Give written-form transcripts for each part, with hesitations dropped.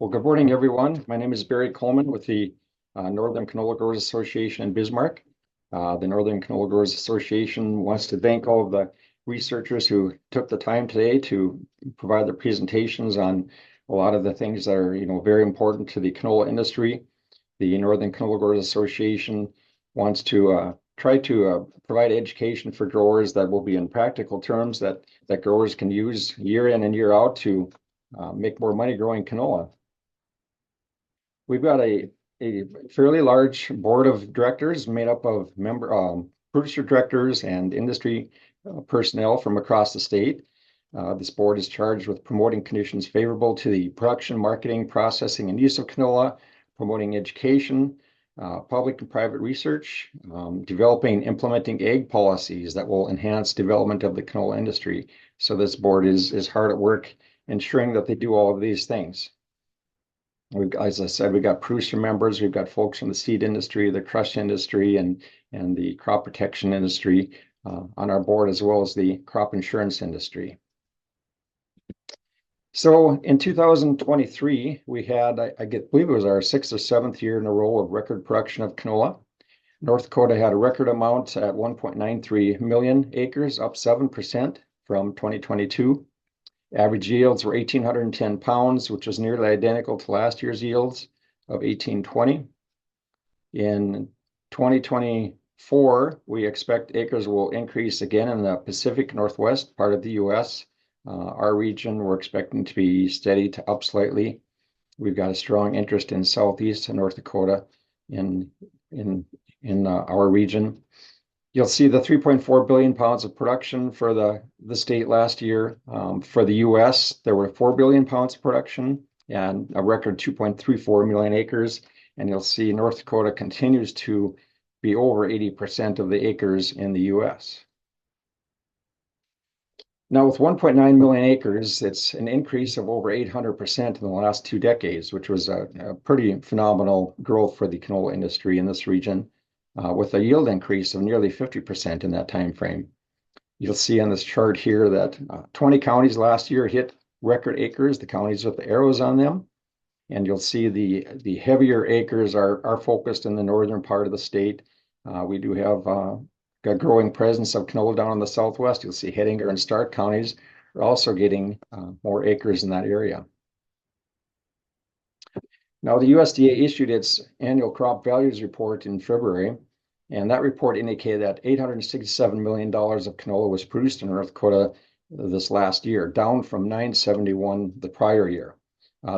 Well, good morning, everyone. My name is Barry Coleman with the Northern Canola Growers Association in Bismarck. The Northern Canola Growers Association wants to thank all of the researchers who took the time today to provide their presentations on a lot of the things that are, very important to the canola industry. The Northern Canola Growers Association wants to try to provide education for growers that will be in practical terms that growers can use year in and year out to make more money growing canola. We've got a fairly large board of directors made up of producer directors and industry personnel from across the state. This board is charged with promoting conditions favorable to the production, marketing, processing, and use of canola, promoting education, public and private research, developing and implementing ag policies that will enhance development of the canola industry. So this board is hard at work ensuring that they do all of these things. As I said, we've got producer members, we've got folks from the seed industry, the crush industry, and the crop protection industry on our board, as well as the crop insurance industry. So in 2023, we had, I believe it was our 6th or 7th year in a row of record production of canola. North Dakota had a record amount at 1.93 million acres, up 7% from 2022. Average yields were 1,810 pounds, which was nearly identical to last year's yields of 1,820. In 2024, we expect acres will increase again in the Pacific Northwest part of the U.S. Our region, we're expecting to be steady to up slightly. We've got a strong interest in Southeast and North Dakota in our region. You'll see the 3.4 billion pounds of production for the state last year. For the U.S., there were 4 billion pounds of production and a record 2.34 million acres. And you'll see North Dakota continues to be over 80% of the acres in the U.S. Now, with 1.9 million acres, it's an increase of over 800% in the last 2 decades, which was a pretty phenomenal growth for the canola industry in this region. With a yield increase of nearly 50% in that time frame. You'll see on this chart here that 20 counties last year hit record acres, the counties with the arrows on them. And you'll see the heavier acres are focused in the northern part of the state. We do have a growing presence of canola down in the southwest. You'll see Hettinger and Stark counties are also getting more acres in that area. Now, the USDA issued its annual crop values report in February, and that report indicated that $867 million of canola was produced in North Dakota this last year, down from $971 the prior year.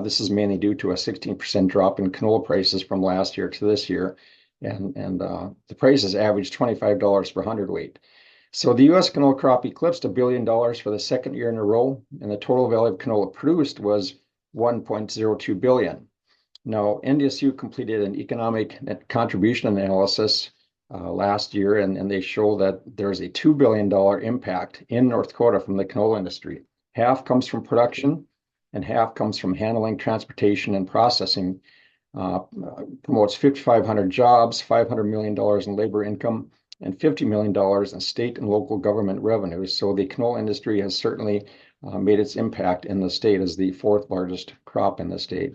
This is mainly due to a 16% drop in canola prices from last year to this year, and the prices averaged $25 per hundredweight. So the U.S. canola crop eclipsed $1 billion for the 2nd year in a row, and the total value of canola produced was $1.02 billion. Now, NDSU completed an economic net contribution analysis last year, and they show that there's a $2 billion impact in North Dakota from the canola industry. Half comes from production, and half comes from handling, transportation, and processing. Promotes 5,500 jobs, $500 million in labor income, and $50 million in state and local government revenues. So the canola industry has certainly made its impact in the state as the 4th largest crop in the state.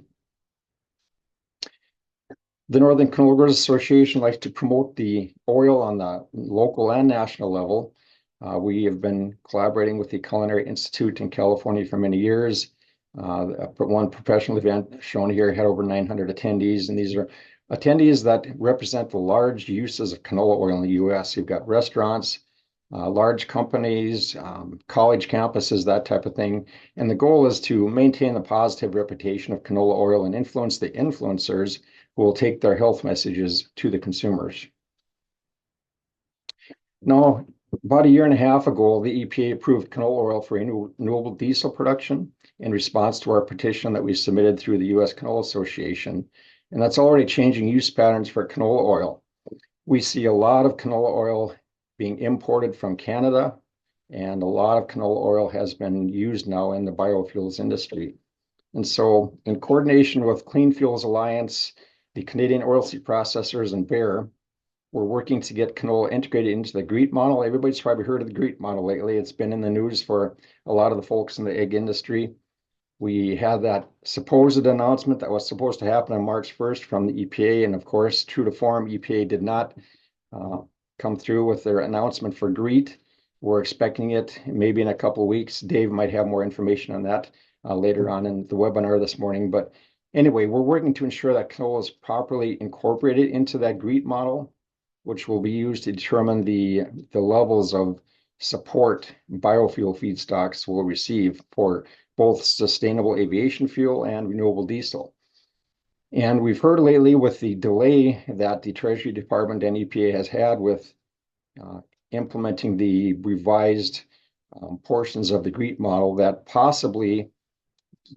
The Northern Canola Growers Association likes to promote the oil on the local and national level. We have been collaborating with the Culinary Institute in California for many years. One professional event shown here had over 900 attendees, and these are attendees that represent the large uses of canola oil in the U.S. You've got restaurants, large companies, college campuses, that type of thing. And the goal is to maintain the positive reputation of canola oil and influence the influencers who will take their health messages to the consumers. Now, about a year and a half ago, the EPA approved canola oil for renewable diesel production in response to our petition that we submitted through the U.S. Canola Association. And that's already changing use patterns for canola oil. We see a lot of canola oil being imported from Canada, and a lot of canola oil has been used now in the biofuels industry. And so, in coordination with Clean Fuels Alliance, the Canadian Oilseed Processors, and Bayer, we're working to get canola integrated into the GREET model. Everybody's probably heard of the GREET model lately. It's been in the news for a lot of the folks in the egg industry. We had that supposed announcement that was supposed to happen on March 1st from the EPA. And of course, true to form, EPA did not come through with their announcement for GREET. We're expecting it maybe in a couple of weeks. Dave might have more information on that later on in the webinar this morning. But anyway, we're working to ensure that canola is properly incorporated into that GREET model, which will be used to determine the levels of support biofuel feedstocks will receive for both sustainable aviation fuel and renewable diesel. And we've heard lately with the delay that the Treasury Department and EPA has had with implementing the revised portions of the GREET model that possibly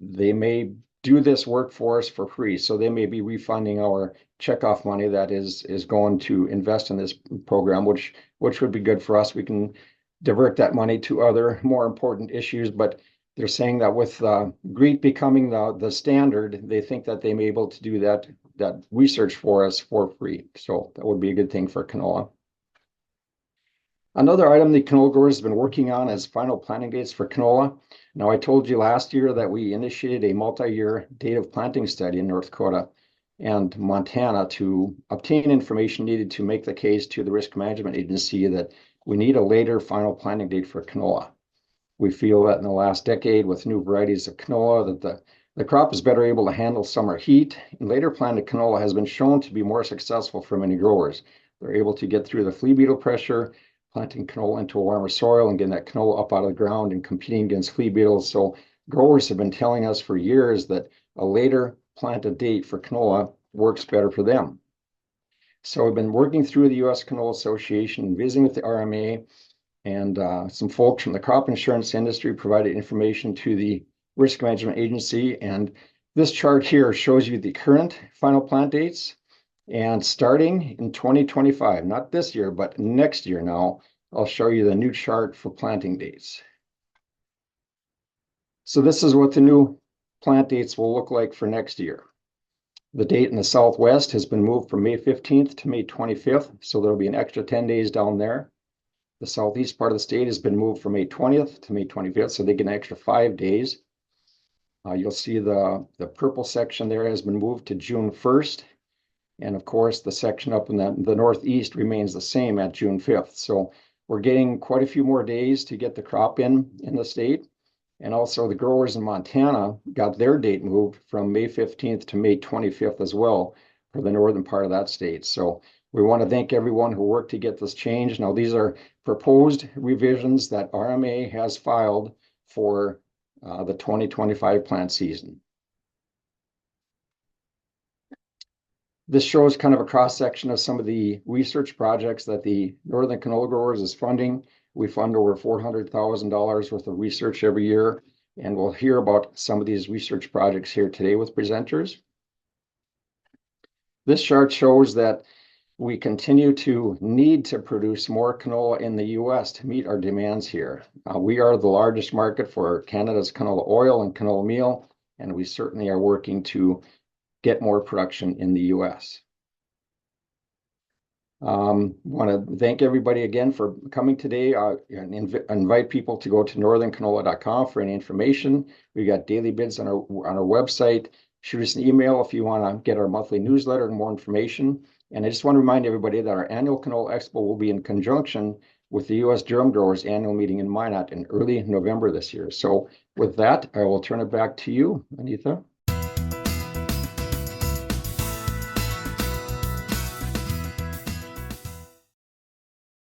they may do this work for us for free. So they may be refunding our checkoff money that is going to invest in this program, which would be good for us. We can divert that money to other more important issues, but they're saying that with GREET becoming the standard, they think that they may be able to do that research for us for free. So that would be a good thing for canola. Another item the canola growers have been working on is final planting dates for canola. Now, I told you last year that we initiated a multi-year date of planting study in North Dakota and Montana to obtain information needed to make the case to the Risk Management Agency that we need a later final planting date for canola. We feel that in the last decade, with new varieties of canola, that the crop is better able to handle summer heat. And later planted canola has been shown to be more successful for many growers. They're able to get through the flea beetle pressure, planting canola into a warmer soil and getting that canola up out of the ground and competing against flea beetles. So growers have been telling us for years that a later planted date for canola works better for them. So we've been working through the U.S. Canola Association, visiting with the RMA, and some folks from the crop insurance industry provided information to the Risk Management Agency. And this chart here shows you the current final plant dates. And starting in 2025, not this year, but next year now, I'll show you the new chart for planting dates. So this is what the new plant dates will look like for next year. The date in the Southwest has been moved from May 15th to May 25th, so there'll be an extra 10 days down there. The southeast part of the state has been moved from May 20th to May 25th, so they get an extra 5 days. You'll see the purple section there has been moved to June 1st. And of course, the section up in the northeast remains the same at June 5th. So we're getting quite a few more days to get the crop in the state. And also the growers in Montana got their date moved from May 15th to May 25th as well for the northern part of that state. So we want to thank everyone who worked to get this changed. Now, these are proposed revisions that RMA has filed for the 2025 plant season. This shows kind of a cross-section of some of the research projects that the Northern Canola Growers is funding. We fund over $400,000 worth of research every year, and we'll hear about some of these research projects here today with presenters. This chart shows that we continue to need to produce more canola in the U.S. to meet our demands here. We are the largest market for Canada's canola oil and canola meal, and we certainly are working to get more production in the U.S. Want to thank everybody again for coming today. And invite people to go to northerncanola.com for any information. We got daily bids on our website. Shoot us an email if you want to get our monthly newsletter and more information. And I just want to remind everybody that our annual Canola Expo will be in conjunction with the U.S. Durum Growers annual meeting in Minot in early November this year. So with that, I will turn it back to you, Anita.